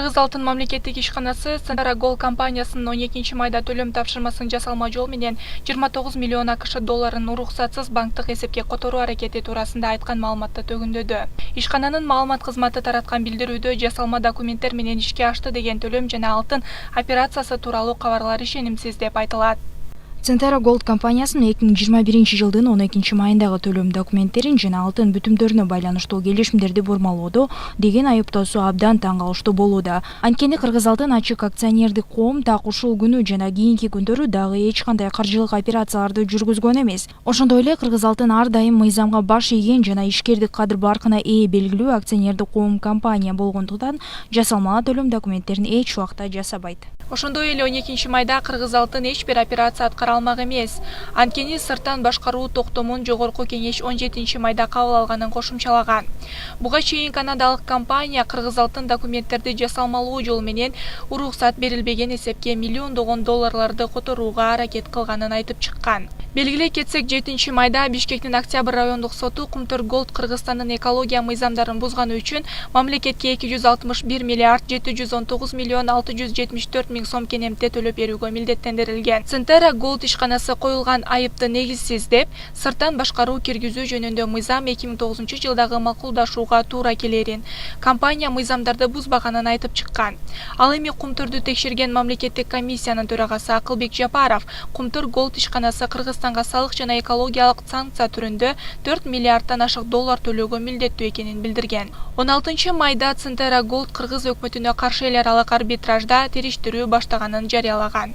Кыргыз Алтын мамлекеттик ишканасы Центара Gold компаниясынын 12 майда төлөм тапшырмасын жасалма жол менен 29 миллион АКШ долларын уруксатсыз банктык эсепке которуу аракети туурасында айткан маалыматты төгүндөдү. Ишкананын маалымат кызматы тараткан билдирүүдө жасалма документтер менен ишке ашты деген төлөм жана алтын операциясы тууралуу кабарлар ишенимсиз деп айтылат. Центара Gold компаниясынын 2021 жылдын 12 майындагы төлөм документтерин жана алтын бүтүмдөрүнө байланыштуу келишимдерди бурмалоодо деген айыптоосу абдан таң калыштуу болууда. Анткени Кыргыз Алтын ачык акционердик коом так ушул күнү жана кийинки күндөрү дагы эч кандай каржылык операцияларды жүргүзгөн эмес. Ошондой эле Кыргыз Алтын ар дайым мыйзамга баш ийген жана ишкердик кадыр баркына ээ белгилүү акционердик коом компания болгондуктан жасалма төлөм документтерин эч убакта жасабайт. Ошондой эле 12 майда Кыргыз Алтын эч бир операция аткара алмак эмес. Анткени сырттан башкаруу токтомун жогорку кеңеш 17 майда кабыл алганын кошумчалаган. Буга чейин канадалык компания Кыргыз Алтын документтерди жасалмалуу жол менен уруксат берилбеген эсепке миллиондогон долларларды которууга аракет кылганын айтып чыккан. Белгилей кетсек, 7 майда Бишкектин Октябрь райондук соту Кумтөр Gold Кыргызстандын экология мыйзамдарын бузганы үчүн мамлекетке 261 миллиард 719 миллион 674 миң сом кенемте төлөп берүүгө милдеттендирилген. Центара Gold ишканасы коюлган айыпты негизсиз деп, сырттан башкаруу киргизүү жөнүндө мыйзам 2009 жылдагы макулдашууга туура келерин, компания мыйзамдарды бузбаганын айтып чыккан. Ал эми Кумтөрдү текшерген мамлекеттик комиссиянын төрагасы Акылбек Жапаров Кумтөр Gold ишканасы Кыргызстанга салык жана экологиялык санкция түрүндө 4 миллиарддан ашык доллар төлөөгө милдеттүү экенин билдирген. 16 майда Центара Gold Кыргыз өкмөтүнө каршы эл аралык арбитражда териштирүү баштаганын жарыялаган.